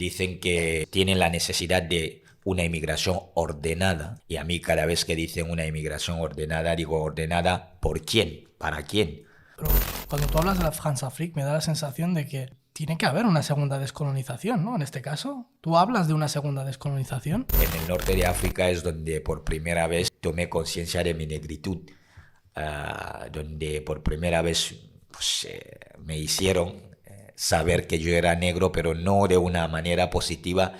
dicen que tienen la necesidad de una inmigración ordenada, y a mí cada vez que dicen una inmigración ordenada, digo ordenada ¿por quién? ¿Para quién? Pero cuando tú hablas de la Françafrique me da la sensación de que tiene que haber una segunda descolonización, ¿no? En este caso, ¿tú hablas de una segunda descolonización? En el norte de África es donde por primera vez tomé conciencia de mi negritud, donde por primera vez pues, me hicieron saber que yo era negro, pero no de una manera positiva.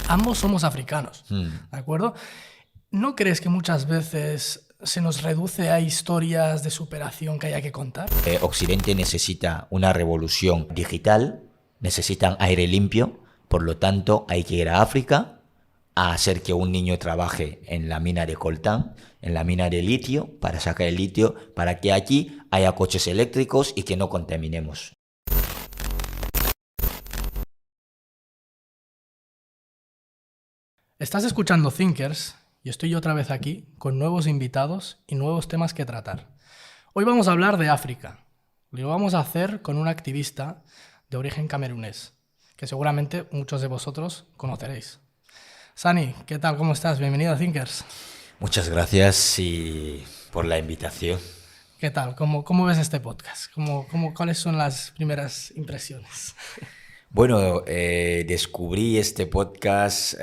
Ambos somos africanos, ¿de acuerdo? ¿No crees que muchas veces se nos reduce a historias de superación que haya que contar? Occidente necesita una revolución digital, necesitan aire limpio, por lo tanto hay que ir a África a hacer que un niño trabaje en la mina de coltán, en la mina de litio, para sacar el litio, para que aquí haya coches eléctricos y que no contaminemos. Estás escuchando Thinkers y estoy yo otra vez aquí con nuevos invitados y nuevos temas que tratar. Hoy vamos a hablar de África. Lo vamos a hacer con un activista de origen camerunés, que seguramente muchos de vosotros conoceréis. Sani, ¿qué tal? ¿Cómo estás? Bienvenido a Thinkers. Muchas gracias por la invitación. ¿Qué tal? ¿Cómo ves este podcast? ¿Cuáles son las primeras impresiones? Bueno, descubrí este podcast,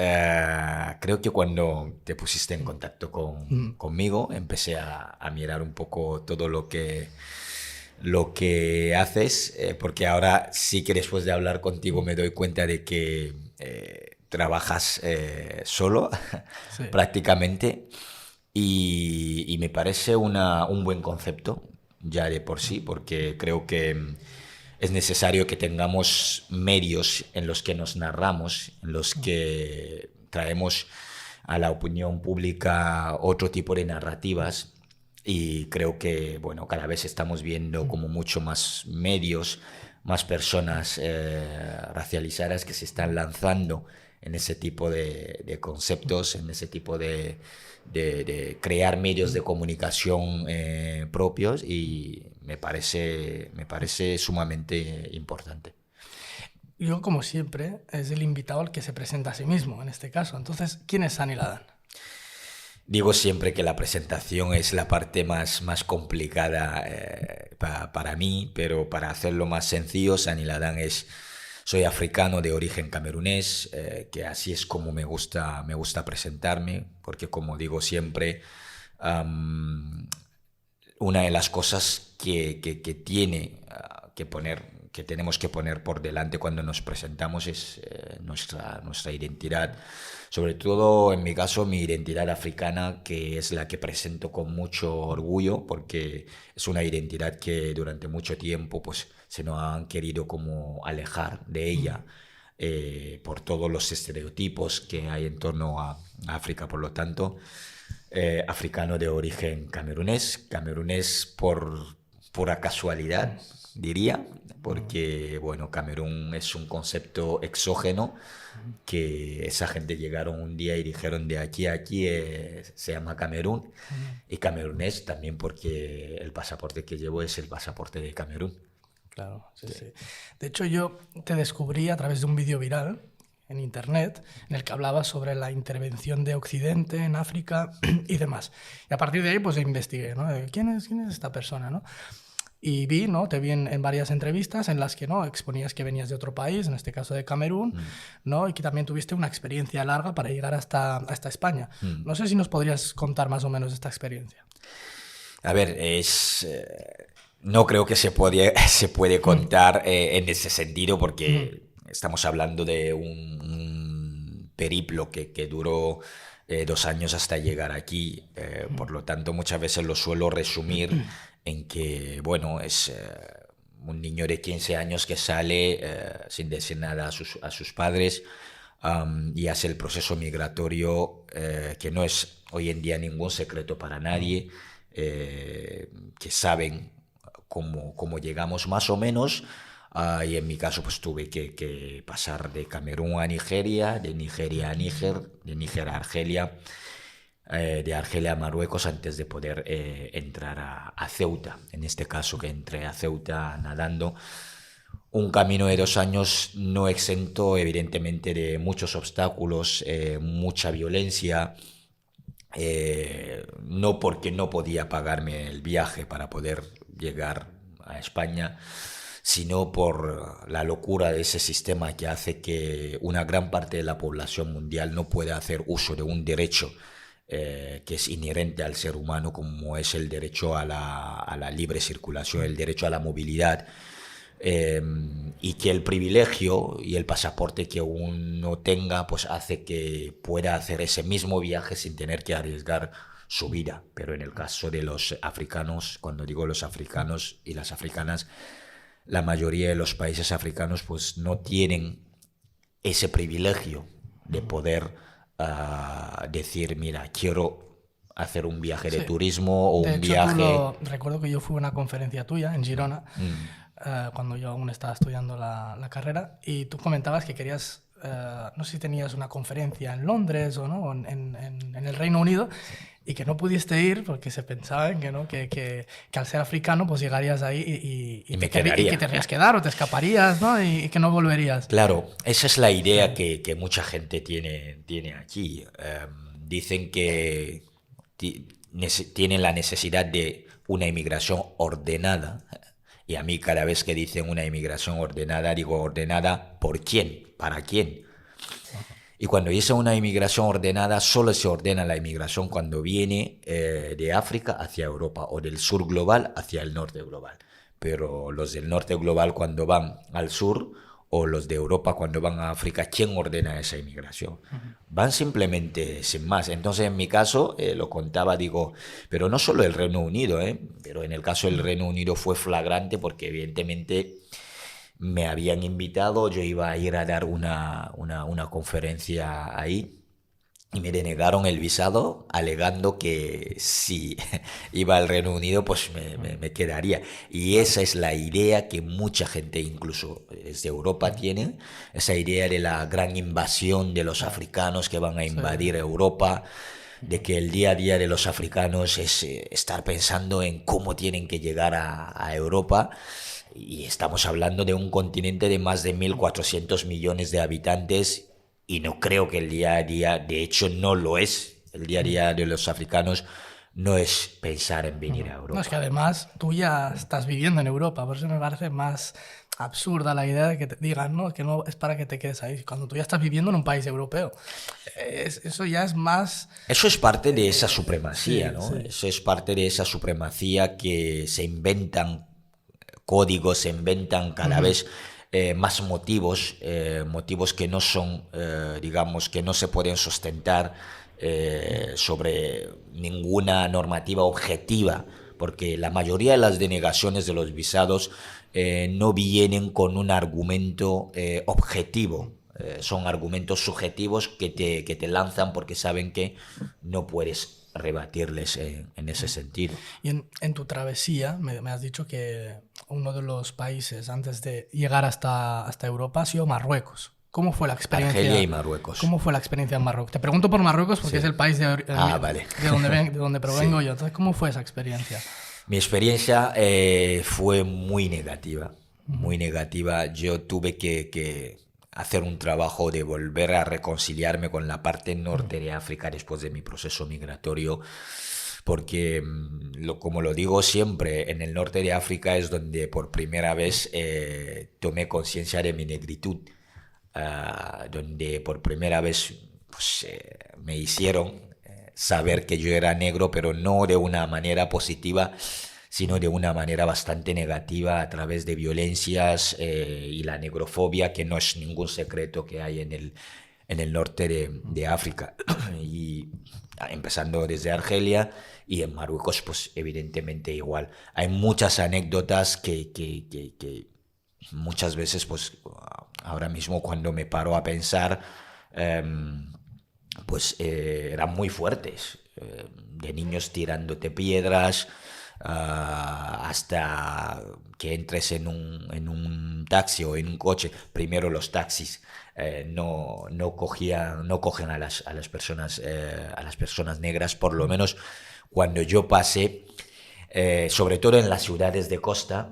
creo que cuando te pusiste en contacto conmigo, empecé a mirar un poco todo lo que haces, porque ahora sí que después de hablar contigo me doy cuenta de que trabajas solo, Sí. prácticamente, y me parece un buen concepto ya de por sí, porque creo que es necesario que tengamos medios en los que nos narramos, en los que traemos a la opinión pública otro tipo de narrativas, y creo que bueno, cada vez estamos viendo como mucho más medios, más personas racializadas que se están lanzando en ese tipo de conceptos, en ese tipo de crear medios de comunicación propios, y me parece sumamente importante. Yo, como siempre, es el invitado el que se presenta a sí mismo, en este caso. Entonces, ¿quién es Sani Ladan? Digo siempre que la presentación es la parte más complicada para mí, pero para hacerlo más sencillo, Sani Ladan soy africano de origen camerunés, que así es como me gusta presentarme, porque como digo siempre, una de las cosas que tenemos que poner por delante cuando nos presentamos es nuestra identidad. Sobre todo, en mi caso, mi identidad africana, que es la que presento con mucho orgullo, porque es una identidad que durante mucho tiempo pues, se nos han querido como alejar de ella, por todos los estereotipos que hay en torno a África. Por lo tanto, africano de origen camerunés por pura casualidad, diría, porque bueno, Camerún es un concepto exógeno, que esa gente llegaron un día y dijeron de aquí a aquí se llama Camerún, y camerunés también porque el pasaporte que llevo es el pasaporte de Camerún. Claro, sí. De hecho, yo te descubrí a través de un vídeo viral en internet en el que hablaba sobre la intervención de Occidente en África y demás. Y a partir de ahí pues investigué, ¿no? ¿Quién es esta persona, ¿no? Y te vi en varias entrevistas en las que no exponías que venías de otro país, en este caso de Camerún, ¿no? Y que también tuviste una experiencia larga para llegar hasta España. No sé si nos podrías contar más o menos esta experiencia. A ver, no creo que se puede contar en ese sentido, porque estamos hablando de un periplo que duró 2 años hasta llegar aquí. Por lo tanto, muchas veces lo suelo resumir en que, bueno, es un niño de 15 años que sale sin decir nada a sus padres, y hace el proceso migratorio, que no es hoy en día ningún secreto para nadie, que saben cómo llegamos más o menos. Y en mi caso pues tuve que pasar de Camerún a Nigeria, de Nigeria a Níger, de Níger a Argelia, de Argelia a Marruecos, antes de poder entrar a Ceuta. En este caso, que entré a Ceuta nadando, un camino de 2 años no exento, evidentemente, de muchos obstáculos, mucha violencia, no porque no podía pagarme el viaje para poder llegar a España, sino por la locura de ese sistema que hace que una gran parte de la población mundial no pueda hacer uso de un derecho que es inherente al ser humano, como es el derecho a la libre circulación, el derecho a la movilidad, eh, y que el privilegio y el pasaporte que uno tenga pues hace que pueda hacer ese mismo viaje sin tener que arriesgar su vida. Pero en el caso de los africanos, cuando digo los africanos y las africanas, la mayoría de los países africanos pues no tienen ese privilegio de poder decir, mira, quiero hacer un viaje de Sí. turismo o De un hecho, viaje... recuerdo que yo fui a una conferencia tuya en Girona, Mm. cuando yo aún estaba estudiando la carrera, y tú comentabas que querías, no sé si tenías una conferencia en Londres o no, en el Reino Unido, y que no pudiste ir porque se pensaba en que, ¿no? que al ser africano pues llegarías ahí Y me y que quedaría. te querrías quedar o te escaparías, ¿no? Y que no volverías. Claro, esa es la idea que mucha gente tiene aquí. Dicen que tienen la necesidad de una inmigración ordenada. Y a mí cada vez que dicen una inmigración ordenada, digo ordenada ¿por quién? ¿Para quién? Y cuando dice una inmigración ordenada, solo se ordena la inmigración cuando viene de África hacia Europa o del sur global hacia el norte global. Pero los del norte global cuando van al sur o los de Europa cuando van a África, ¿quién ordena esa inmigración? Van simplemente sin más. Entonces en mi caso, lo contaba, digo, pero no solo el Reino Unido, pero en el caso del Reino Unido fue flagrante porque evidentemente me habían invitado, yo iba a ir a dar una conferencia ahí y me denegaron el visado alegando que si iba al Reino Unido pues me quedaría. Y esa es la idea que mucha gente, incluso desde Europa, tiene, esa idea de la gran invasión de los africanos que van a Sí. invadir Europa, de que el día a día de los africanos es estar pensando en cómo tienen que llegar a Europa. Y estamos hablando de un continente de más de 1.400 millones de habitantes y no creo que el día a día, de hecho no lo es, el día a día de los africanos no es pensar en venir a No, es que Europa. además tú ya estás viviendo en Europa, por eso me parece más absurda la idea de que te digan, ¿no? Que no es para que te quedes ahí, cuando tú ya estás viviendo en un país europeo. Eso ya es más... Eso es parte de esa supremacía, Sí, ¿no? sí. Eso es parte de esa supremacía que se inventan códigos, se inventan cada vez motivos que no son, digamos, que no se pueden sustentar sobre ninguna normativa objetiva, porque la mayoría de las denegaciones de los visados no vienen con un argumento objetivo. Son argumentos subjetivos que te lanzan porque saben que no puedes rebatirles en ese sentido. Y en tu travesía me has dicho que uno de los países antes de llegar hasta Europa ha sido Marruecos. ¿Cómo fue la Argelia experiencia? y Marruecos. ¿Cómo fue la experiencia en Marruecos? Te pregunto por Marruecos porque Sí. es el país Vale. de donde provengo Sí. yo. Entonces, ¿cómo fue esa experiencia? Mi experiencia fue muy negativa, muy negativa. Yo tuve que hacer un trabajo de volver a reconciliarme con la parte norte de África después de mi proceso migratorio, porque, como lo digo siempre, en el norte de África es donde por primera vez tomé conciencia de mi negritud, donde por primera vez pues, me hicieron saber que yo era negro, pero no de una manera positiva, sino de una manera bastante negativa a través de violencias y la negrofobia, que no es ningún secreto que hay en el norte de África. Y empezando desde Argelia y en Marruecos, pues evidentemente igual. Hay muchas anécdotas que muchas veces, pues ahora mismo cuando me paro a pensar, pues eran muy fuertes, de niños tirándote piedras, hasta que entres en un taxi o en un coche. Primero los taxis no cogen a las personas negras, por lo menos cuando yo pasé. sobre todo en las ciudades de costa,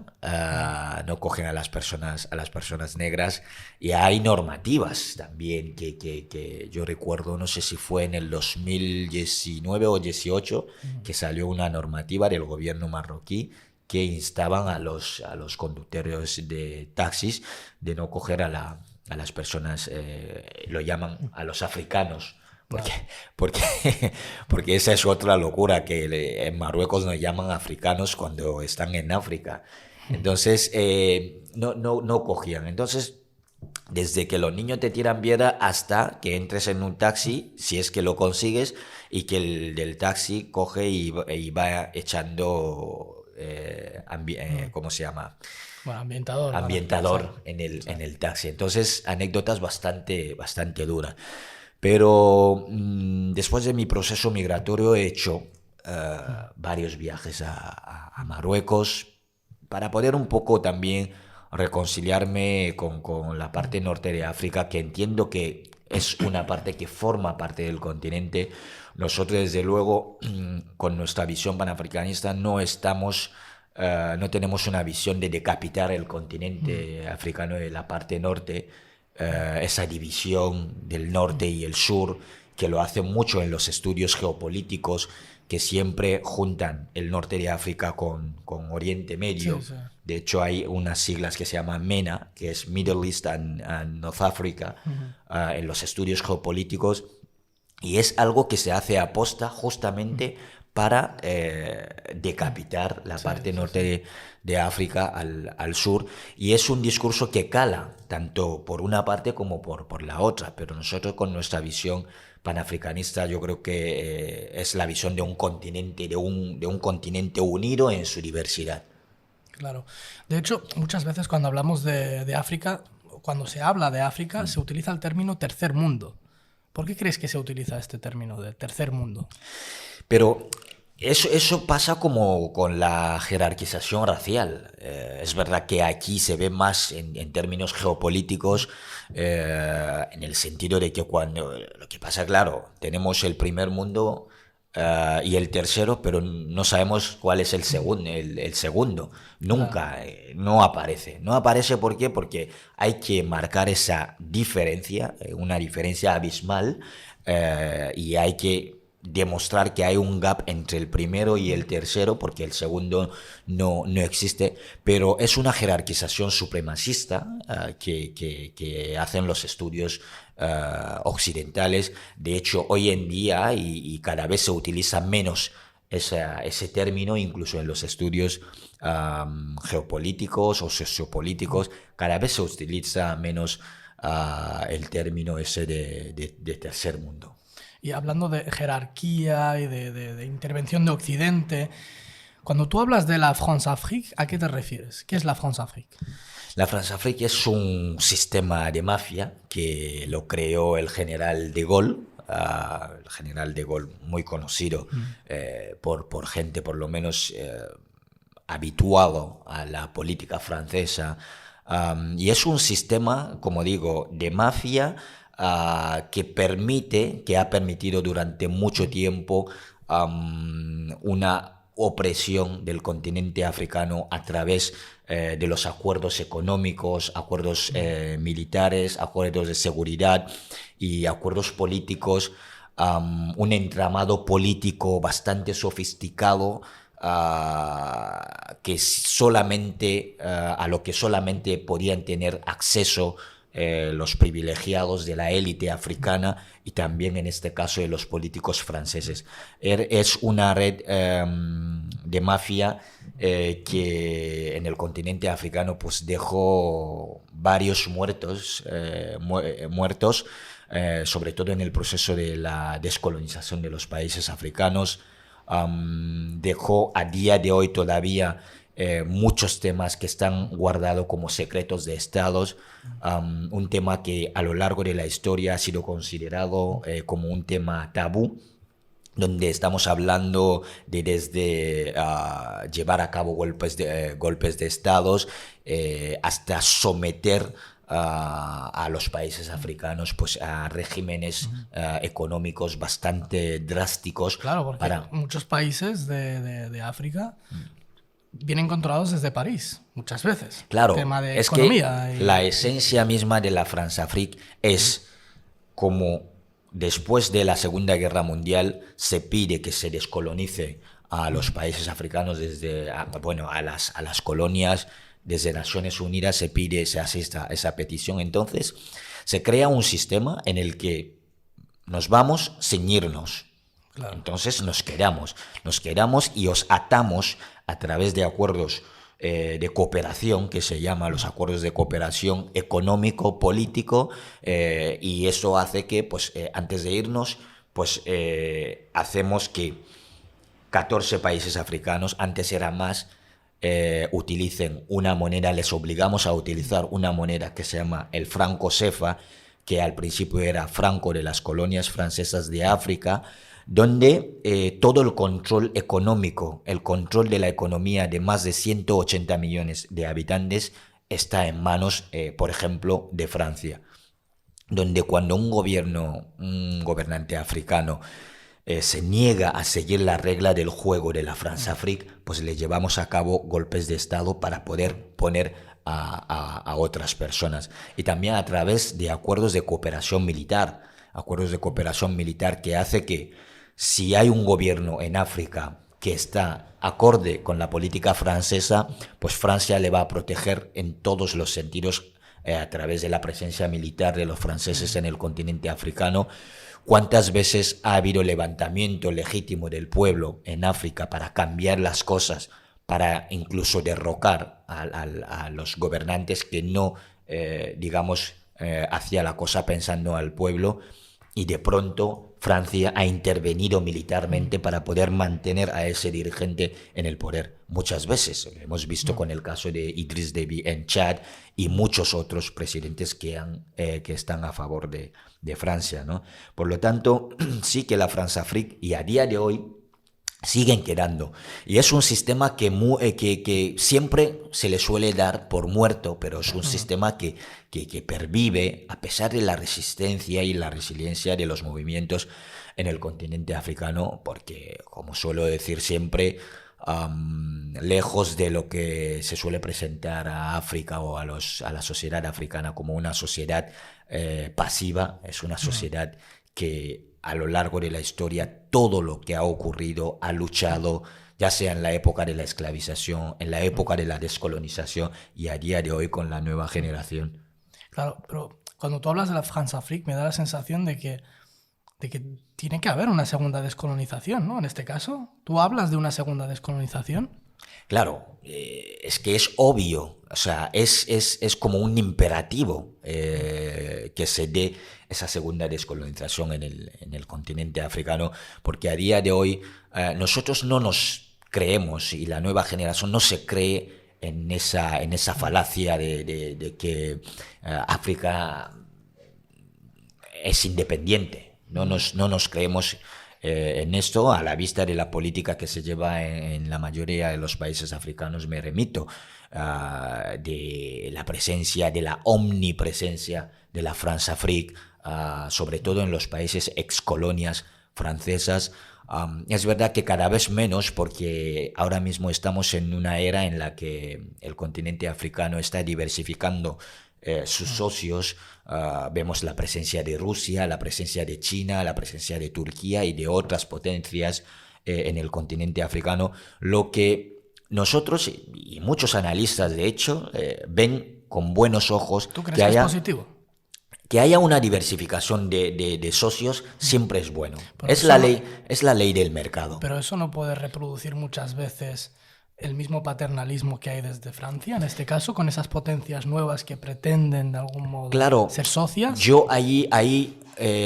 no cogen a las personas negras, y hay normativas también que yo recuerdo, no sé si fue en el 2019 o 18, que salió una normativa del gobierno marroquí que instaban a los conductores de taxis de no coger a las personas, lo llaman a los africanos. Porque, porque, porque esa es otra locura, que en Marruecos nos llaman africanos cuando están en África. Entonces, no cogían. Entonces, desde que los niños te tiran piedra hasta que entres en un taxi, si es que lo consigues, y que el del taxi coge y va echando, ¿cómo se llama? Bueno, ambientador. Ambientador en el taxi. Entonces, anécdotas bastante duras. Pero después de mi proceso migratorio he hecho varios viajes a Marruecos para poder un poco también reconciliarme con la parte norte de África, que entiendo que es una parte que forma parte del continente. Nosotros, desde luego, con nuestra visión panafricanista, no tenemos una visión de decapitar el continente africano de la parte norte, esa división del norte y el sur, que lo hacen mucho en los estudios geopolíticos, que siempre juntan el norte de África con Oriente Medio. Sí, sí. De hecho, hay unas siglas que se llaman MENA, que es Middle East and North Africa, en los estudios geopolíticos, y es algo que se hace aposta justamente para decapitar la parte norte de África al sur, y es un discurso que cala tanto por una parte como por la otra, pero nosotros, con nuestra visión panafricanista, yo creo que es la visión de un continente, de un continente unido en su diversidad. Claro. De hecho, muchas veces cuando hablamos de África, cuando se habla de África, se utiliza el término tercer mundo. ¿Por qué crees que se utiliza este término de tercer mundo? Pero eso pasa como con la jerarquización racial. Es verdad que aquí se ve más en términos geopolíticos, en el sentido de que lo que pasa, claro, tenemos el primer mundo y el tercero, pero no sabemos cuál es el segundo. Nunca, no aparece. No aparece, ¿por qué? Porque hay que marcar esa diferencia, una diferencia abismal, y hay que demostrar que hay un gap entre el primero y el tercero, porque el segundo no existe, pero es una jerarquización supremacista que hacen los estudios occidentales. De hecho, hoy en día, y cada vez se utiliza menos ese término, incluso en los estudios geopolíticos o sociopolíticos, cada vez se utiliza menos el término ese de tercer mundo. Y hablando de jerarquía y de intervención de Occidente, cuando tú hablas de la France-Afrique, ¿a qué te refieres? ¿Qué es la France-Afrique? La France-Afrique es un sistema de mafia que lo creó el general de Gaulle, muy conocido por gente, por lo menos habituado a la política francesa. Y es un sistema, como digo, de mafia, que ha permitido durante mucho tiempo una opresión del continente africano a través de los acuerdos económicos, acuerdos militares, acuerdos de seguridad y acuerdos políticos, un entramado político bastante sofisticado, a lo que solamente podían tener acceso los privilegiados de la élite africana, y también en este caso de los políticos franceses. Es una red de mafia que en el continente africano pues dejó varios muertos, sobre todo en el proceso de la descolonización de los países africanos. Dejó a día de hoy todavía muchos temas que están guardados como secretos de estados, un tema que a lo largo de la historia ha sido considerado como un tema tabú, donde estamos hablando de desde llevar a cabo golpes de estados, hasta someter a los países africanos pues a regímenes económicos bastante drásticos. Claro, porque muchos países de África vienen controlados desde París, muchas veces. Claro, el tema de es economía que la esencia misma de la France-Afrique es como después de la Segunda Guerra Mundial se pide que se descolonice a los países africanos desde, a las colonias. Desde Naciones Unidas se pide, se hace esa petición. Entonces, se crea un sistema en el que nos vamos sin irnos. Claro. Entonces, nos quedamos y os atamos a través de acuerdos de cooperación, que se llama los acuerdos de cooperación económico, político, y eso hace que, pues, antes de irnos, pues, hacemos que 14 países africanos, antes era más, utilicen una moneda, les obligamos a utilizar una moneda que se llama el franco CFA, que al principio era franco de las colonias francesas de África, donde todo el control económico, el control de la economía de más de 180 millones de habitantes está en manos, por ejemplo, de Francia, donde cuando un gobernante africano se niega a seguir la regla del juego de la France-Afrique, pues le llevamos a cabo golpes de Estado para poder poner a otras personas. Y también a través de acuerdos de cooperación militar que hace que si hay un gobierno en África que está acorde con la política francesa, pues Francia le va a proteger en todos los sentidos a través de la presencia militar de los franceses en el continente africano. ¿Cuántas veces ha habido levantamiento legítimo del pueblo en África para cambiar las cosas, para incluso derrocar a los gobernantes que no, hacía la cosa pensando al pueblo? Y de pronto Francia ha intervenido militarmente para poder mantener a ese dirigente en el poder. Muchas veces lo hemos visto con el caso de Idriss Déby en Chad y muchos otros presidentes que están a favor de Francia, ¿no? Por lo tanto, sí que la France-Afrique, y a día de hoy, siguen quedando. Y es un sistema que siempre se le suele dar por muerto, pero es un sistema que pervive a pesar de la resistencia y la resiliencia de los movimientos en el continente africano, porque, como suelo decir siempre, lejos de lo que se suele presentar a África o a la sociedad africana como una sociedad pasiva, es una sociedad que a lo largo de la historia, todo lo que ha ocurrido, ha luchado, ya sea en la época de la esclavización, en la época de la descolonización y a día de hoy con la nueva generación. Claro, pero cuando tú hablas de la France-Afrique me da la sensación de que tiene que haber una segunda descolonización, ¿no? En este caso, ¿tú hablas de una segunda descolonización? Claro, es que es obvio, o sea, es como un imperativo que se dé esa segunda descolonización en el continente africano, porque a día de hoy nosotros no nos creemos y la nueva generación no se cree en esa falacia de que África es independiente, no nos creemos en esto. A la vista de la política que se lleva en la mayoría de los países africanos, me remito de la presencia, de la omnipresencia de la France-Afrique, sobre todo en los países excolonias francesas. Es verdad que cada vez menos, porque ahora mismo estamos en una era en la que el continente africano está diversificando sus socios. Vemos la presencia de Rusia, la presencia de China, la presencia de Turquía y de otras potencias en el continente africano, lo que nosotros y muchos analistas, de hecho, ven con buenos ojos. ¿Tú crees que es positivo? Que haya una diversificación de socios siempre es bueno. Es la ley del mercado. Pero eso no puede reproducir muchas veces el mismo paternalismo que hay desde Francia, en este caso, con esas potencias nuevas que pretenden de algún modo ser socias. Yo ahí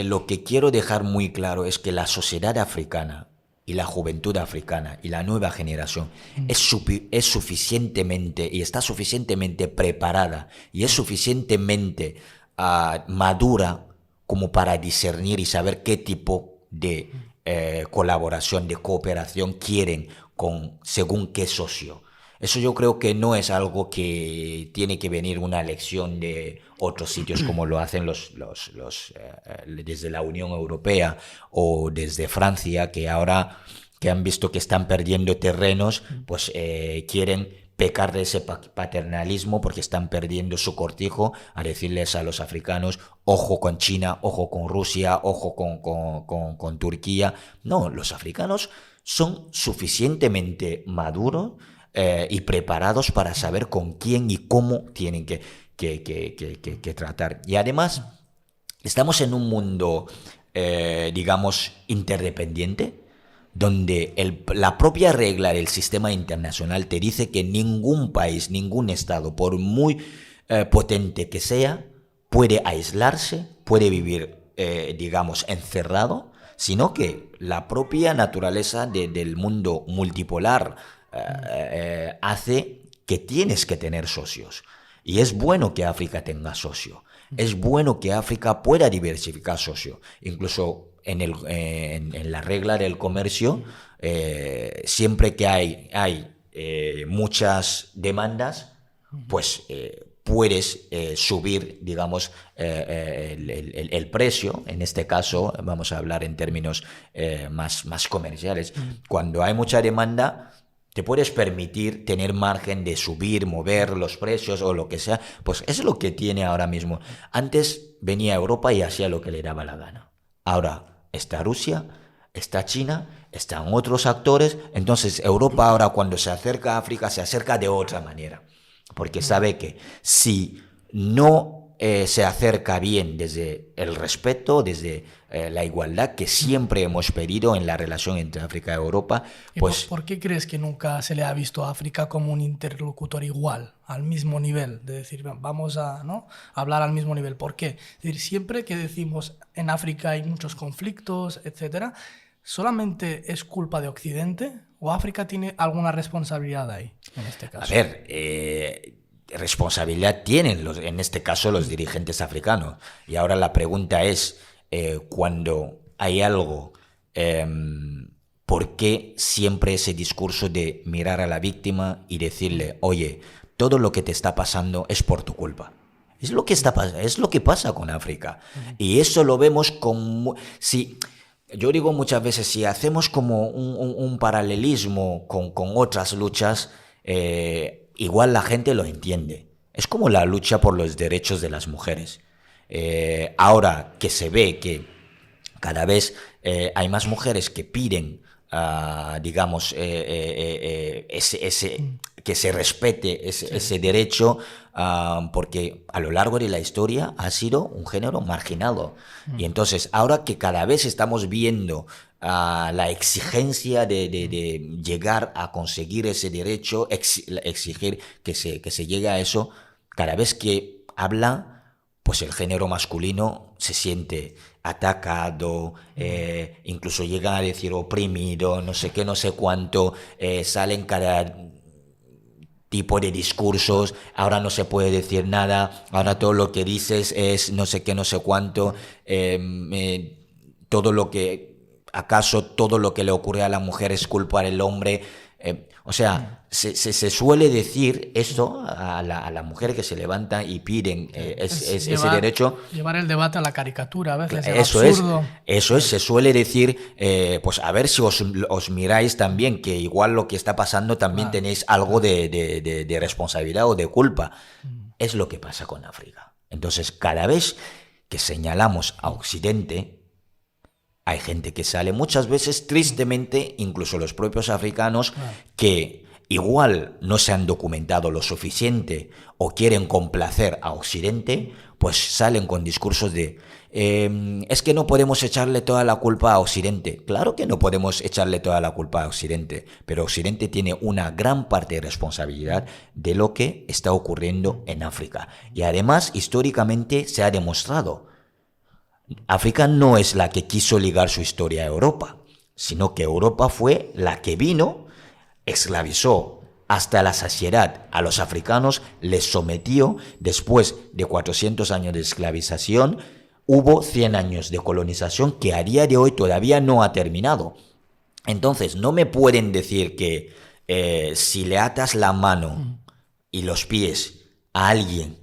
lo que quiero dejar muy claro es que la sociedad africana y la juventud africana y la nueva generación es suficientemente y está suficientemente preparada y es suficientemente madura como para discernir y saber qué tipo de colaboración, de cooperación quieren con según qué socio. Eso yo creo que no es algo que tiene que venir una lección de otros sitios como lo hacen desde la Unión Europea o desde Francia, que ahora que han visto que están perdiendo terrenos, pues quieren pecar de ese paternalismo porque están perdiendo su cortijo a decirles a los africanos, ojo con China, ojo con Rusia, ojo con Turquía. No, los africanos son suficientemente maduros y preparados para saber con quién y cómo tienen que tratar. Y además, estamos en un mundo, digamos, interdependiente, donde la propia regla del sistema internacional te dice que ningún país, ningún estado, por muy potente que sea, puede aislarse, puede vivir, digamos, encerrado, sino que la propia naturaleza del mundo multipolar hace que tienes que tener socios. Y es bueno que África tenga socio. Es bueno que África pueda diversificar socio. Incluso en la regla del comercio, siempre que hay muchas demandas, pues puedes subir, digamos, el precio. En este caso, vamos a hablar en términos más comerciales. Cuando hay mucha demanda, te puedes permitir tener margen de subir, mover los precios o lo que sea. Pues es lo que tiene ahora mismo. Antes venía a Europa y hacía lo que le daba la gana. Ahora está Rusia, está China, están otros actores. Entonces Europa ahora cuando se acerca a África se acerca de otra manera. Porque sabe que si no se acerca bien desde el respeto, desde la igualdad que siempre hemos pedido en la relación entre África y Europa, pues... ¿Por qué crees que nunca se le ha visto a África como un interlocutor igual, al mismo nivel? De decir, vamos a, ¿no?, hablar al mismo nivel. ¿Por qué? Es decir, siempre que decimos en África hay muchos conflictos, etcétera, ¿solamente es culpa de Occidente o África tiene alguna responsabilidad ahí, en este caso? A ver, responsabilidad tienen en este caso los dirigentes africanos. Y ahora la pregunta es, cuando hay algo, ¿por qué siempre ese discurso de mirar a la víctima y decirle, oye, todo lo que te está pasando es por tu culpa? Es lo que pasa con África. Y eso lo vemos con... Yo digo muchas veces, si hacemos como un paralelismo con otras luchas, igual la gente lo entiende. Es como la lucha por los derechos de las mujeres. Ahora que se ve que cada vez hay más mujeres que piden, digamos, que se respete ese derecho, porque a lo largo de la historia ha sido un género marginado. Y entonces, ahora que cada vez estamos viendo la exigencia de llegar a conseguir ese derecho, exigir que se llegue a eso, cada vez que habla, pues el género masculino se siente atacado, incluso llegan a decir oprimido, no sé qué, no sé cuánto, salen cada tipo de discursos, ahora no se puede decir nada, ahora todo lo que dices es no sé qué, no sé cuánto, todo lo que le ocurre a la mujer es culpa del hombre. O sea, se suele decir esto a la mujer que se levanta y piden ese derecho. Llevar el debate a la caricatura, a veces Eso absurdo. Se suele decir, pues a ver si os miráis también, que igual lo que está pasando también tenéis algo de responsabilidad o de culpa. Es lo que pasa con África. Entonces, cada vez que señalamos a Occidente, hay gente que sale, muchas veces tristemente, incluso los propios africanos, que igual no se han documentado lo suficiente o quieren complacer a Occidente, pues salen con discursos de es que no podemos echarle toda la culpa a Occidente. Claro que no podemos echarle toda la culpa a Occidente, pero Occidente tiene una gran parte de responsabilidad de lo que está ocurriendo en África. Y además, históricamente se ha demostrado. África no es la que quiso ligar su historia a Europa, sino que Europa fue la que vino, esclavizó hasta la saciedad a los africanos, les sometió. Después de 400 años de esclavización, hubo 100 años de colonización que a día de hoy todavía no ha terminado. Entonces, no me pueden decir que si le atas la mano y los pies a alguien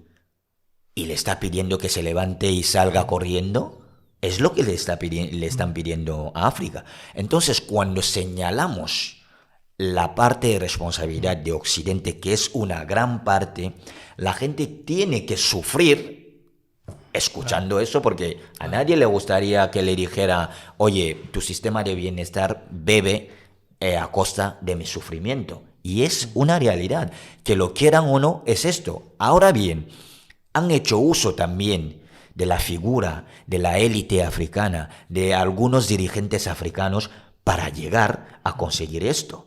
y le está pidiendo que se levante y salga corriendo, es lo que le están pidiendo a África. Entonces, cuando señalamos la parte de responsabilidad de Occidente, que es una gran parte, la gente tiene que sufrir escuchando eso, porque a nadie le gustaría que le dijera, oye, tu sistema de bienestar bebe a costa de mi sufrimiento. Y es una realidad, que lo quieran o no, es esto. Ahora bien, han hecho uso también de la figura de la élite africana, de algunos dirigentes africanos, para llegar a conseguir esto.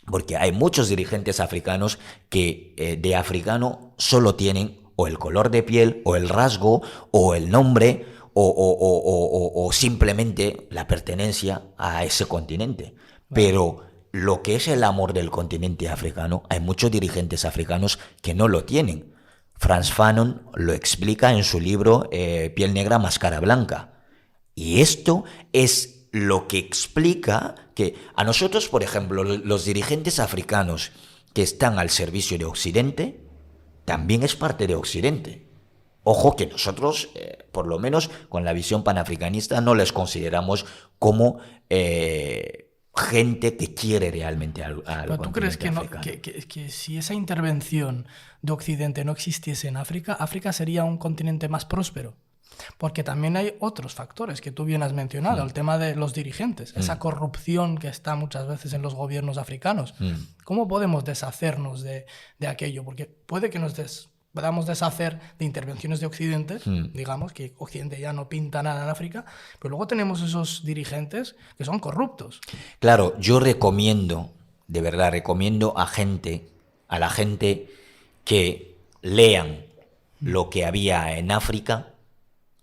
Porque hay muchos dirigentes africanos que de africano solo tienen o el color de piel, o el rasgo, o el nombre, o simplemente la pertenencia a ese continente. Pero lo que es el amor del continente africano, hay muchos dirigentes africanos que no lo tienen. Frantz Fanon lo explica en su libro Piel negra, máscara blanca. Y esto es lo que explica que a nosotros, por ejemplo, los dirigentes africanos que están al servicio de Occidente, también es parte de Occidente. Ojo que nosotros, por lo menos con la visión panafricanista, no les consideramos como gente que quiere realmente al ¿Pero tú crees que si esa intervención de Occidente no existiese en África, África sería un continente más próspero? Porque también hay otros factores que tú bien has mencionado, el tema de los dirigentes, esa corrupción que está muchas veces en los gobiernos africanos. ¿Cómo podemos deshacernos de aquello? Porque puede que podamos deshacer de intervenciones de Occidente, digamos, que Occidente ya no pinta nada en África, pero luego tenemos esos dirigentes que son corruptos. Claro, yo recomiendo, de verdad, recomiendo a la gente que lean lo que había en África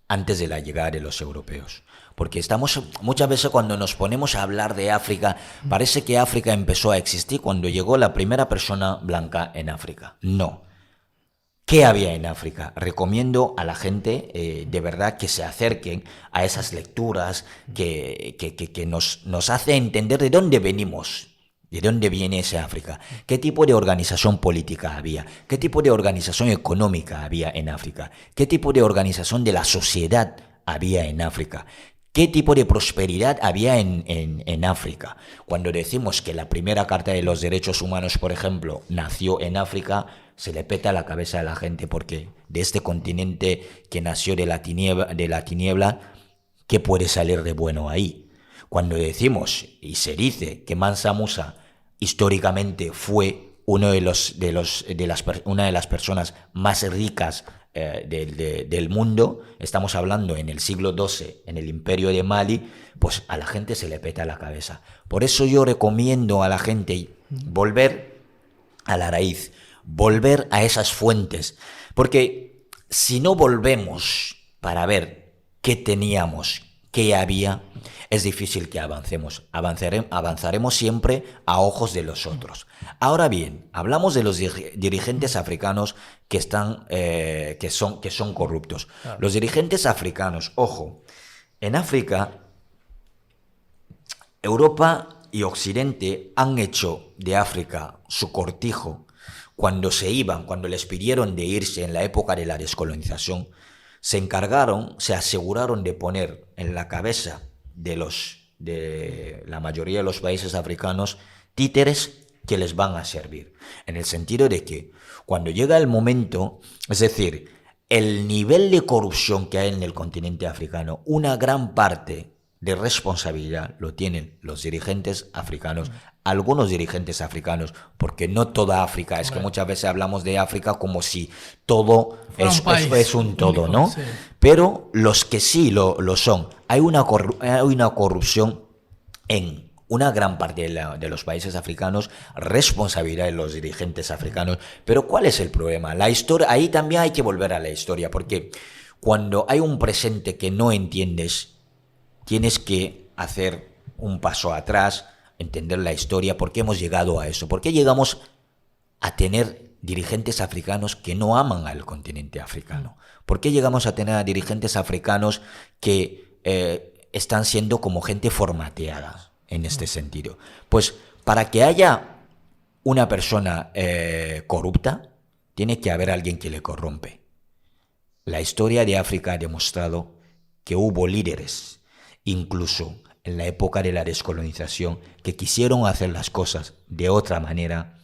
antes de la llegada de los europeos. Porque estamos muchas veces cuando nos ponemos a hablar de África, parece que África empezó a existir cuando llegó la primera persona blanca en África. No. ¿Qué había en África? Recomiendo a la gente de verdad que se acerquen a esas lecturas que nos hace entender de dónde venimos. ¿De dónde viene esa África? ¿Qué tipo de organización política había? ¿Qué tipo de organización económica había en África? ¿Qué tipo de organización de la sociedad había en África? ¿Qué tipo de prosperidad había en África? Cuando decimos que la primera Carta de los Derechos Humanos, por ejemplo, nació en África, se le peta la cabeza a la gente porque de este continente que nació de la tiniebla, ¿qué puede salir de bueno ahí? Cuando decimos y se dice que Mansa Musa históricamente fue una de las personas más ricas del mundo, estamos hablando en el siglo XII, en el Imperio de Mali, pues a la gente se le peta la cabeza. Por eso yo recomiendo a la gente volver a la raíz, volver a esas fuentes, porque si no volvemos para ver qué teníamos, qué había, es difícil que avancemos. Avanzaremos siempre a ojos de los otros. Ahora bien, hablamos de los dirigentes africanos que son corruptos. Claro. Los dirigentes africanos, ojo, en África, Europa y Occidente han hecho de África su cortijo. Cuando les pidieron de irse en la época de la descolonización, se aseguraron de poner en la cabeza de la mayoría de los países africanos títeres que les van a servir. En el sentido de que cuando llega el momento, es decir, el nivel de corrupción que hay en el continente africano, una gran parte de responsabilidad lo tienen los dirigentes africanos, algunos dirigentes africanos, porque no toda África, es que muchas veces hablamos de África como si todo es un todo, ¿no? Sí. Pero los que sí lo son, hay una corrupción en una gran parte de los países africanos, responsabilidad de los dirigentes africanos. Pero ¿cuál es el problema? La historia, ahí también hay que volver a la historia, porque cuando hay un presente que no entiendes, tienes que hacer un paso atrás, entender la historia, por qué hemos llegado a eso, por qué llegamos a tener dirigentes africanos que no aman al continente africano, por qué llegamos a tener a dirigentes africanos que están siendo como gente formateada en este sentido. Pues para que haya una persona corrupta, tiene que haber alguien que le corrompe. La historia de África ha demostrado que hubo líderes, incluso en la época de la descolonización, que quisieron hacer las cosas de otra manera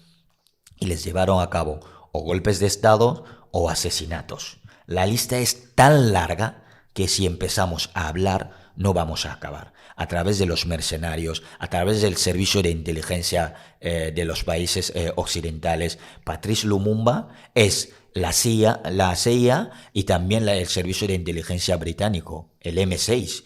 y les llevaron a cabo o golpes de Estado o asesinatos. La lista es tan larga que si empezamos a hablar no vamos a acabar. A través de los mercenarios, a través del servicio de inteligencia de los países occidentales, Patrice Lumumba es la CIA y también el servicio de inteligencia británico, el M6,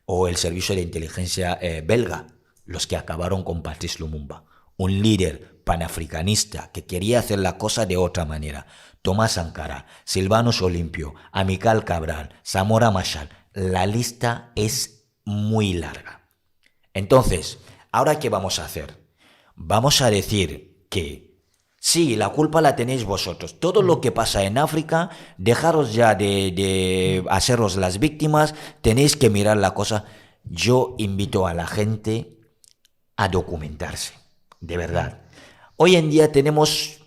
o el servicio de inteligencia belga, los que acabaron con Patrice Lumumba. Un líder panafricanista que quería hacer la cosa de otra manera. Tomás Sankara, Silvanus Olimpio, Amílcar Cabral, Samora Machel. La lista es muy larga. Entonces, ¿ahora qué vamos a hacer? Vamos a decir que sí, la culpa la tenéis vosotros. Todo lo que pasa en África, dejaros ya de haceros las víctimas, tenéis que mirar la cosa. Yo invito a la gente a documentarse, de verdad. Hoy en día tenemos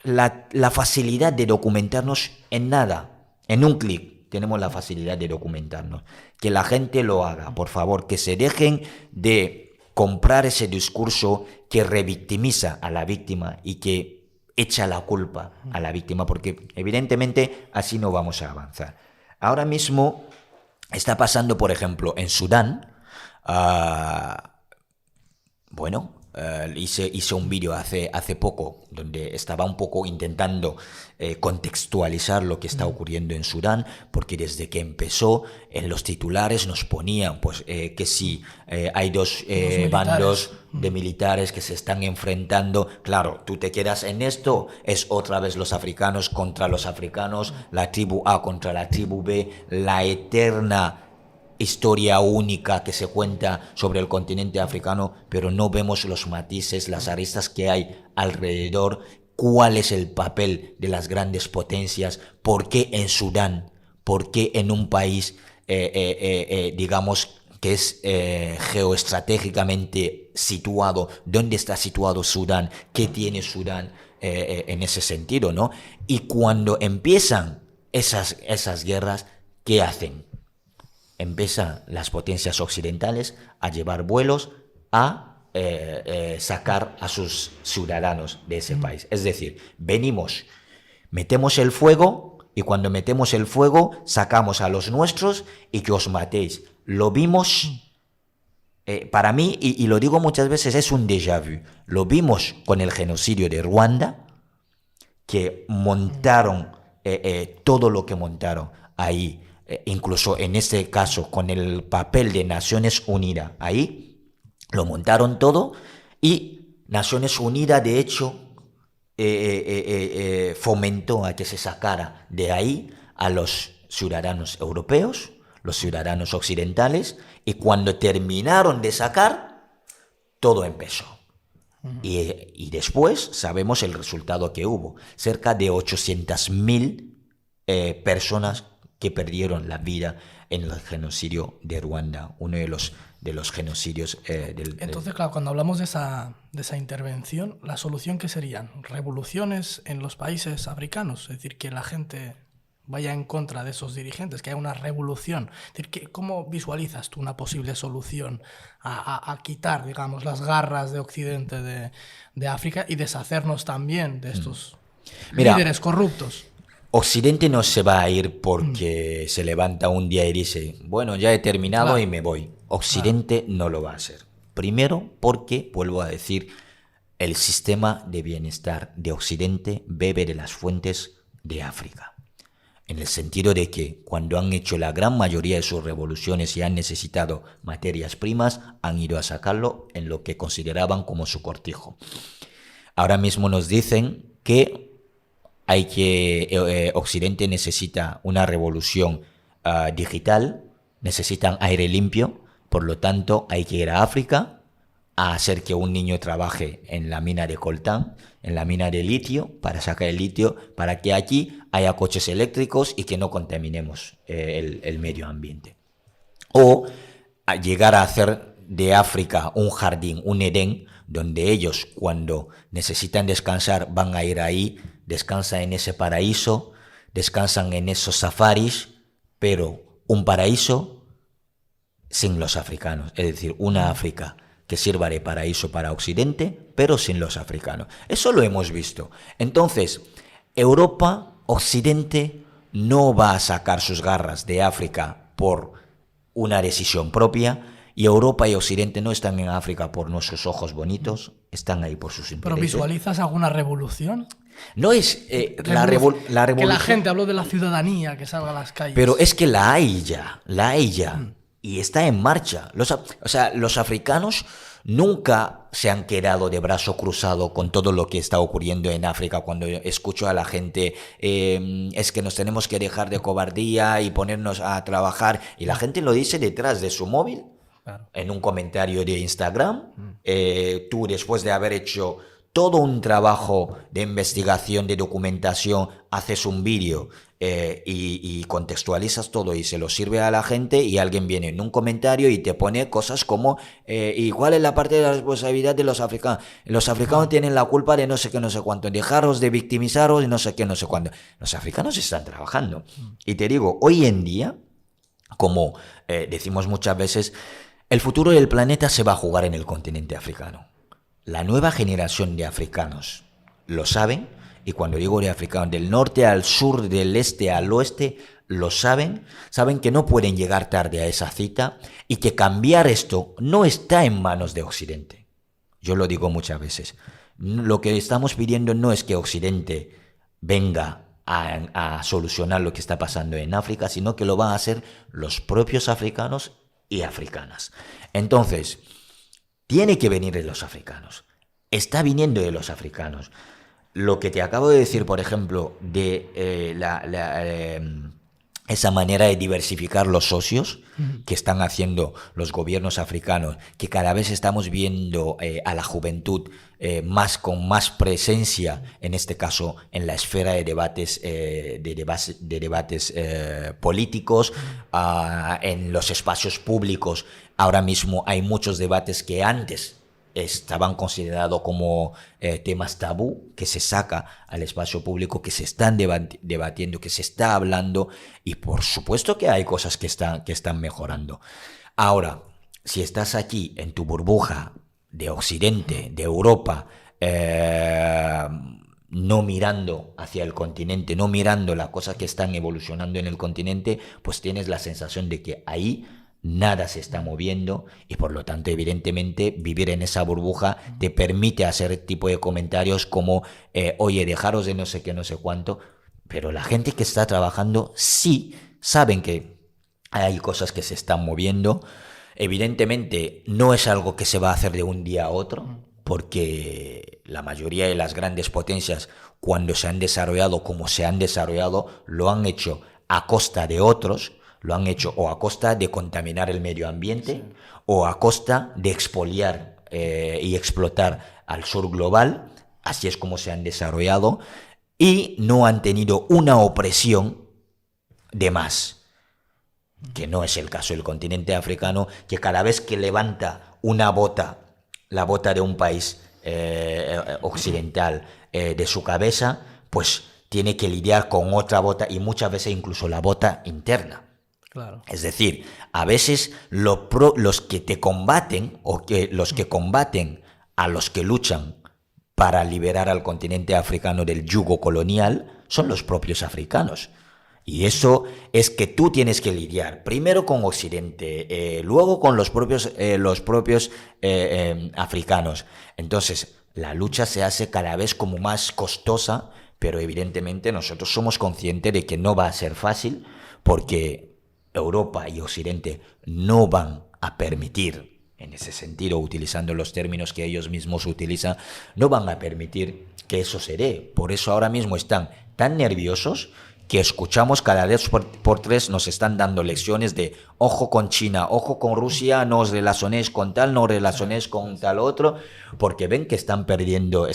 la facilidad de documentarnos en nada, en un clic. Tenemos la facilidad de documentarnos. Que la gente lo haga, por favor, que se dejen de comprar ese discurso que revictimiza a la víctima y que echa la culpa a la víctima, porque evidentemente así no vamos a avanzar. Ahora mismo está pasando, por ejemplo, en Sudán, hice un vídeo hace poco donde estaba un poco intentando contextualizar lo que está ocurriendo en Sudán, porque desde que empezó en los titulares nos ponían que si hay dos bandos de militares que se están enfrentando. Claro, tú te quedas en esto, es otra vez los africanos contra los africanos, la tribu A contra la tribu B, la eterna historia única que se cuenta sobre el continente africano, pero no vemos los matices, las aristas que hay alrededor, cuál es el papel de las grandes potencias, por qué en Sudán, por qué en un país, digamos, que es geoestratégicamente situado, dónde está situado Sudán, qué tiene Sudán en ese sentido, ¿no? Y cuando empiezan esas guerras, ¿qué hacen? Empiezan las potencias occidentales a llevar vuelos a sacar a sus ciudadanos de ese país. Es decir, venimos, metemos el fuego y cuando metemos el fuego sacamos a los nuestros y que os matéis. Lo vimos, para mí, y lo digo muchas veces, es un déjà vu. Lo vimos con el genocidio de Ruanda, que montaron todo lo que montaron ahí. Incluso en este caso con el papel de Naciones Unidas, ahí lo montaron todo y Naciones Unidas de hecho fomentó a que se sacara de ahí a los ciudadanos europeos, los ciudadanos occidentales, y cuando terminaron de sacar, todo empezó. Y después sabemos el resultado que hubo, cerca de 800.000 personas que perdieron la vida en el genocidio de Ruanda, uno de los genocidios Entonces, claro, cuando hablamos de esa intervención, ¿la solución qué serían? ¿Revoluciones en los países africanos? Es decir, que la gente vaya en contra de esos dirigentes, que haya una revolución. Es decir, ¿cómo visualizas tú una posible solución a quitar, digamos, las garras de Occidente de África y deshacernos también de estos líderes corruptos? Occidente no se va a ir porque se levanta un día y dice, bueno, ya he terminado y me voy. Occidente no lo va a hacer. Primero porque, vuelvo a decir, el sistema de bienestar de Occidente bebe de las fuentes de África. En el sentido de que cuando han hecho la gran mayoría de sus revoluciones y han necesitado materias primas, han ido a sacarlo en lo que consideraban como su cortijo. Ahora mismo nos dicen que Occidente necesita una revolución digital, necesitan aire limpio, por lo tanto hay que ir a África a hacer que un niño trabaje en la mina de coltán, en la mina de litio, para sacar el litio, para que aquí haya coches eléctricos y que no contaminemos el medio ambiente. O a llegar a hacer de África un jardín, un Edén, donde ellos cuando necesitan descansar van a ir ahí, descansan en ese paraíso, descansan en esos safaris, pero un paraíso sin los africanos, es decir, una África que sirva de paraíso para Occidente, pero sin los africanos. Eso lo hemos visto. Entonces, Europa, Occidente, no va a sacar sus garras de África por una decisión propia, y Europa y Occidente no están en África por nuestros ojos bonitos, están ahí por sus intereses. ¿Pero visualizas alguna revolución? No es la revolución... Que la gente, hablo de la ciudadanía, que salga a las calles. Pero es que la hay ya. Y está en marcha. Los africanos nunca se han quedado de brazo cruzado con todo lo que está ocurriendo en África. Cuando escucho a la gente, es que nos tenemos que dejar de cobardía y ponernos a trabajar, y la gente lo dice detrás de su móvil, Claro. en un comentario de Instagram. Tú, después de haber hecho todo un trabajo de investigación, de documentación, haces un vídeo y contextualizas todo y se lo sirve a la gente, y alguien viene en un comentario y te pone cosas como ¿y cuál es la parte de la responsabilidad de los africanos? Los africanos tienen la culpa de no sé qué, no sé cuánto, dejaros de victimizaros y no sé qué, no sé cuánto. Los africanos están trabajando. Y te digo, hoy en día, como decimos muchas veces, el futuro del planeta se va a jugar en el continente africano. La nueva generación de africanos lo saben, y cuando digo de africanos, del norte al sur, del este al oeste, lo saben que no pueden llegar tarde a esa cita, y que cambiar esto no está en manos de Occidente. Yo lo digo muchas veces. Lo que estamos pidiendo no es que Occidente venga a solucionar lo que está pasando en África, sino que lo van a hacer los propios africanos y africanas. Entonces, tiene que venir de los africanos. Está viniendo de los africanos. Lo que te acabo de decir, por ejemplo, de esa manera de diversificar los socios que están haciendo los gobiernos africanos, que cada vez estamos viendo a la juventud con más presencia, en este caso en la esfera de debates, políticos, en los espacios públicos. Ahora mismo hay muchos debates que antes estaban considerados como temas tabú, que se saca al espacio público, que se están debatiendo, que se está hablando, y por supuesto que hay cosas que están mejorando. Ahora, si estás aquí en tu burbuja de Occidente, de Europa, no mirando hacia el continente, no mirando las cosas que están evolucionando en el continente, pues tienes la sensación de que ahí nada se está moviendo, y por lo tanto, evidentemente, vivir en esa burbuja te permite hacer tipo de comentarios como oye, dejaros de no sé qué, no sé cuánto, pero la gente que está trabajando sí saben que hay cosas que se están moviendo. Evidentemente, no es algo que se va a hacer de un día a otro, porque la mayoría de las grandes potencias, cuando se han desarrollado como se han desarrollado, lo han hecho a costa de otros. Lo han hecho o a costa de contaminar el medio ambiente, sí, o a costa de expoliar y explotar al sur global. Así es como se han desarrollado, y no han tenido una opresión de más, que no es el caso del continente africano, que cada vez que levanta una bota, la bota de un país occidental de su cabeza, pues tiene que lidiar con otra bota, y muchas veces incluso la bota interna. Claro. Es decir, a veces los que te combaten, o que los que combaten a los que luchan para liberar al continente africano del yugo colonial, son los propios africanos. Y eso es que tú tienes que lidiar primero con Occidente, luego con los propios africanos. Entonces, la lucha se hace cada vez como más costosa, pero evidentemente nosotros somos conscientes de que no va a ser fácil, porque Europa y Occidente no van a permitir, en ese sentido, utilizando los términos que ellos mismos utilizan, no van a permitir que eso se dé. Por eso ahora mismo están tan nerviosos que escuchamos cada vez por tres, nos están dando lecciones de ojo con China, ojo con Rusia, no os relacionéis con tal, no os relacionéis con tal otro, porque ven que están perdiendo de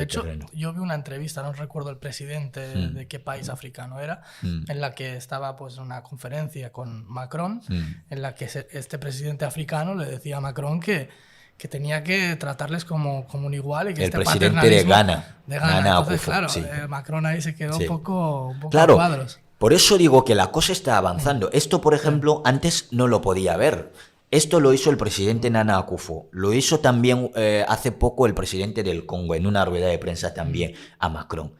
hecho, terreno. Yo vi una entrevista, no recuerdo el presidente de qué país africano era, en la que estaba pues en una conferencia con Macron, en la que este presidente africano le decía a Macron que que tenía que tratarles como un igual y que El este presidente de Ghana, Ghana. Entonces, Akufo, claro, sí. Macron ahí se quedó Sí. un poco a Claro, cuadros. por eso digo que la cosa está avanzando. Esto, por ejemplo, antes no lo podía ver. Esto lo hizo el presidente Nana Akufo. Lo hizo también hace poco el presidente del Congo en una rueda de prensa también a Macron.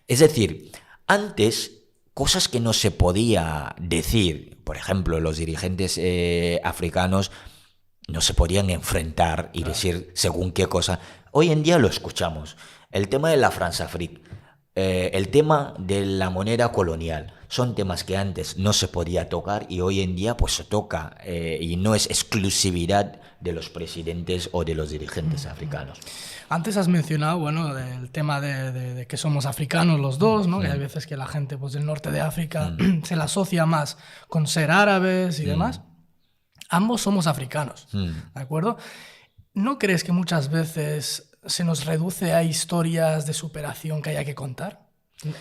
Es decir, antes cosas que no se podía decir, por ejemplo, los dirigentes africanos no se podían enfrentar y decir según qué cosa. Hoy en día lo escuchamos. El tema de la Françafrique, el tema de la moneda colonial, son temas que antes no se podía tocar y hoy en día pues se toca y no es exclusividad de los presidentes o de los dirigentes africanos. Antes has mencionado, bueno, el tema de que somos africanos los dos, ¿no? Que hay veces que la gente pues, del norte de África se la asocia más con ser árabes y demás. Ambos somos africanos, ¿de acuerdo? ¿No crees que muchas veces se nos reduce a historias de superación que haya que contar?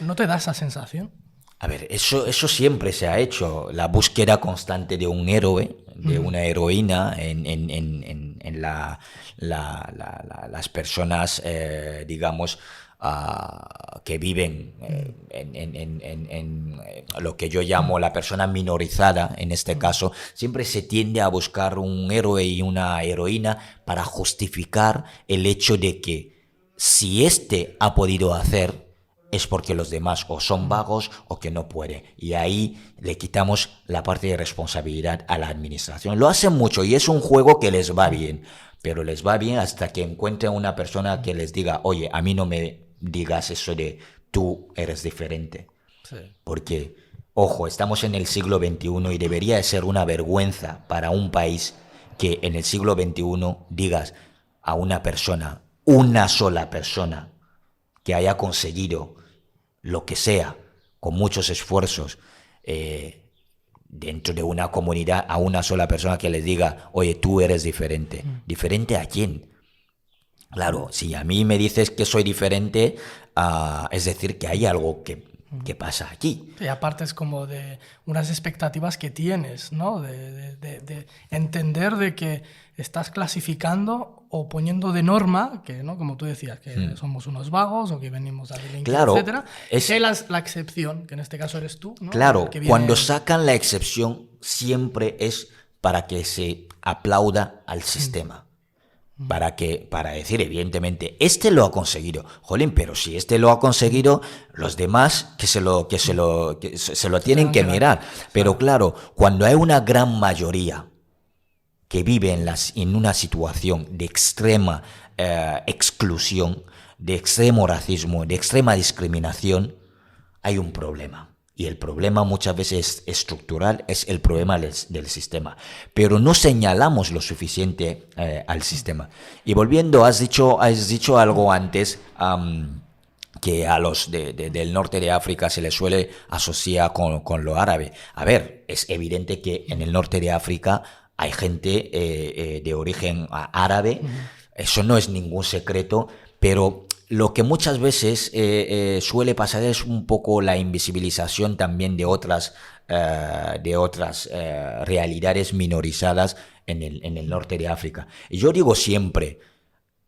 ¿No te da esa sensación? A ver, eso siempre se ha hecho, la búsqueda constante de un héroe, de una heroína en las personas, digamos, que viven en lo que yo llamo la persona minorizada, en este caso, siempre se tiende a buscar un héroe y una heroína para justificar el hecho de que si éste ha podido hacer, es porque los demás o son vagos o que no pueden. Y ahí le quitamos la parte de responsabilidad a la administración. Lo hacen mucho y es un juego que les va bien, pero les va bien hasta que encuentren una persona que les diga, oye, a mí no me digas eso de tú eres diferente. Sí. Porque, ojo, estamos en el siglo XXI y debería de ser una vergüenza para un país que en el siglo XXI digas a una persona, una sola persona, que haya conseguido lo que sea, con muchos esfuerzos, dentro de una comunidad, a una sola persona que les diga, oye, tú eres diferente. ¿Diferente a quién? Claro, si a mí me dices que soy diferente, es decir, que hay algo que pasa aquí. Y aparte es como de unas expectativas que tienes, ¿no? De entender de que estás clasificando o poniendo de norma, que, ¿no? Como tú decías, que somos unos vagos o que venimos a delinquir, claro, etcétera. Es que la excepción, que en este caso eres tú, ¿no? Claro, que viene... cuando sacan la excepción siempre es para que se aplauda al sistema. Para decir, evidentemente, este lo ha conseguido. Jolín, pero si este lo ha conseguido, los demás que se lo tienen que mirar. Pero claro, cuando hay una gran mayoría que vive en una situación de extrema exclusión, de extremo racismo, de extrema discriminación, hay un problema. Y el problema muchas veces es estructural, es el problema del sistema. Pero no señalamos lo suficiente al sistema. Y volviendo, has dicho algo antes, que a los del norte de África se les suele asociar con lo árabe. A ver, es evidente que en el norte de África hay gente de origen árabe. Eso no es ningún secreto, pero... Lo que muchas veces suele pasar es un poco la invisibilización también de otras realidades minorizadas en el norte de África. Y yo digo siempre,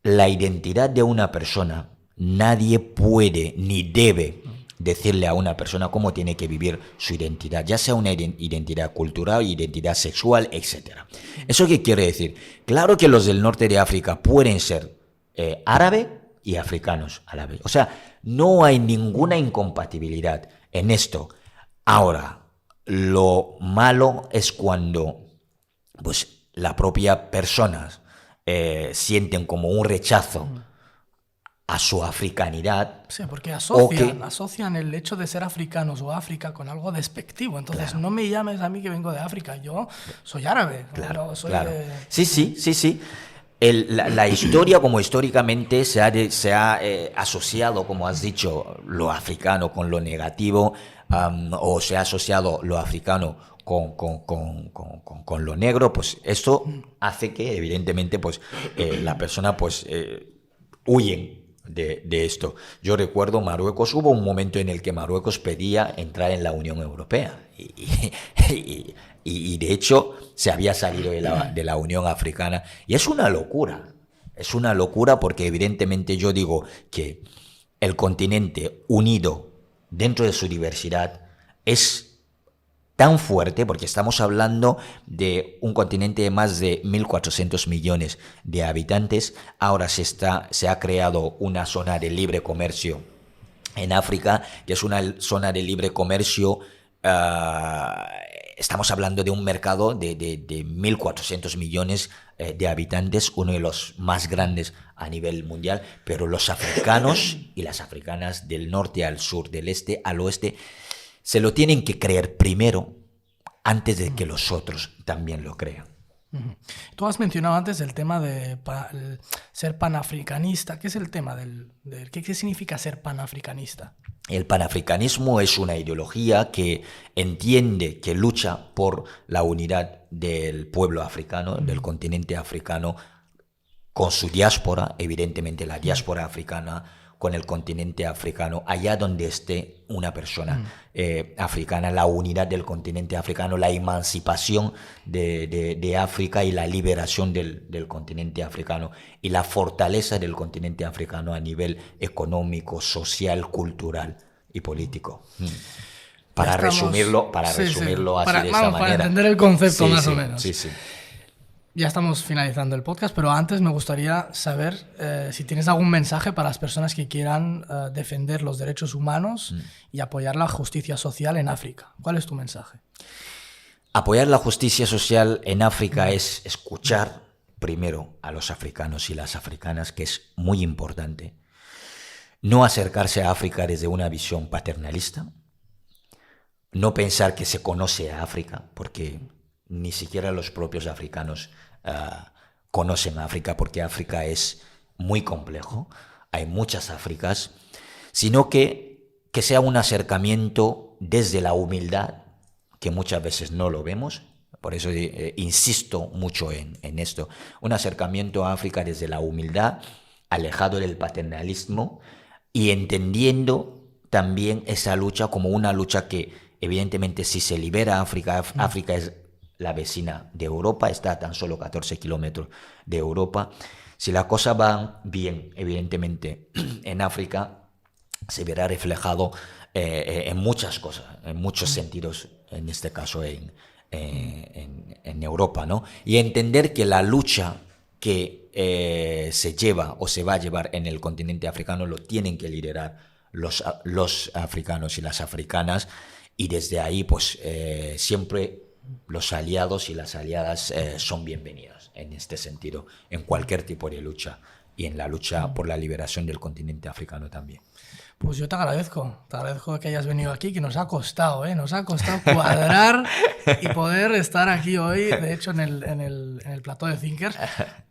la identidad de una persona, nadie puede ni debe decirle a una persona cómo tiene que vivir su identidad, ya sea una identidad cultural, identidad sexual, etc. ¿Eso qué quiere decir? Claro que los del norte de África pueden ser árabe y africanos a la vez. O sea, no hay ninguna incompatibilidad en esto. Ahora, lo malo es cuando pues, la propia persona sienten como un rechazo a su africanidad. Sí, porque asocian el hecho de ser africanos o África con algo despectivo. Entonces, claro, no me llames a mí que vengo de África, yo soy árabe. Claro, soy claro. Sí. La historia, como históricamente se ha asociado, como has dicho, lo africano con lo negativo, o se ha asociado lo africano con lo negro, pues esto hace que, evidentemente, pues la persona pues huyen de esto. Yo recuerdo Marruecos, hubo un momento en el que Marruecos pedía entrar en la Unión Europea y de hecho se había salido de la Unión Africana y es una locura. Es una locura porque evidentemente yo digo que el continente unido dentro de su diversidad es tan fuerte, porque estamos hablando de un continente de más de 1.400 millones de habitantes. Ahora se ha creado una zona de libre comercio en África, que es una zona de libre comercio. Estamos hablando de un mercado de 1.400 millones de habitantes, uno de los más grandes a nivel mundial, pero los africanos y las africanas del norte al sur, del este al oeste, se lo tienen que creer primero antes de que los otros también lo crean. Tú has mencionado antes el tema de ser panafricanista. ¿Qué es el tema qué significa ser panafricanista? El panafricanismo es una ideología que entiende, que lucha por la unidad del pueblo africano, del continente africano, con su diáspora, evidentemente la diáspora africana, con el continente africano, allá donde esté una persona africana, la unidad del continente africano, la emancipación de África y la liberación del continente africano y la fortaleza del continente africano a nivel económico, social, cultural y político. Para resumirlo así de esa manera. Para entender el concepto más o menos. Sí, sí. Ya estamos finalizando el podcast, pero antes me gustaría saber si tienes algún mensaje para las personas que quieran defender los derechos humanos y apoyar la justicia social en África. ¿Cuál es tu mensaje? Apoyar la justicia social en África es escuchar primero a los africanos y las africanas, que es muy importante. No acercarse a África desde una visión paternalista. No pensar que se conoce a África, porque ni siquiera los propios africanos conocen África, porque África es muy complejo, hay muchas Áfricas, sino que sea un acercamiento desde la humildad, que muchas veces no lo vemos. Por eso insisto mucho en esto, un acercamiento a África desde la humildad, alejado del paternalismo y entendiendo también esa lucha como una lucha que evidentemente si se libera África, África es la vecina de Europa, está a tan solo 14 kilómetros de Europa. Si la cosa va bien, evidentemente, en África se verá reflejado en muchas cosas, en muchos sentidos, en este caso en Europa, ¿no? Y entender que la lucha que se lleva o se va a llevar en el continente africano lo tienen que liderar los africanos y las africanas, y desde ahí pues siempre los aliados y las aliadas son bienvenidos en este sentido, en cualquier tipo de lucha y en la lucha por la liberación del continente africano también. Pues yo te agradezco que hayas venido aquí, que nos ha costado cuadrar y poder estar aquí hoy, de hecho en el plató de Thinkers,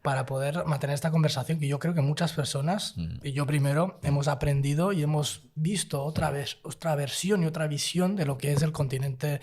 para poder mantener esta conversación que yo creo que muchas personas, y yo primero, hemos aprendido y hemos visto otra versión y otra visión de lo que es el continente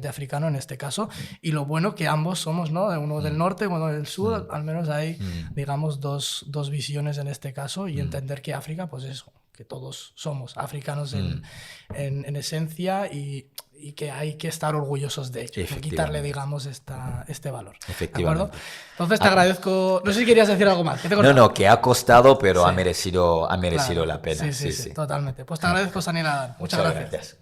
africano en este caso, y lo bueno que ambos somos, ¿no? Uno del norte, uno del sur, al menos hay, digamos, dos visiones en este caso, y entender que África, pues eso, que todos somos africanos en esencia y que hay que estar orgullosos de ello, de quitarle, digamos, este valor. Efectivamente. ¿De acuerdo? Entonces te agradezco. No sé si querías decir algo más. No, que ha costado, pero sí, ha merecido la pena. Sí, totalmente. Pues te agradezco, Sanil Adán. Muchas gracias.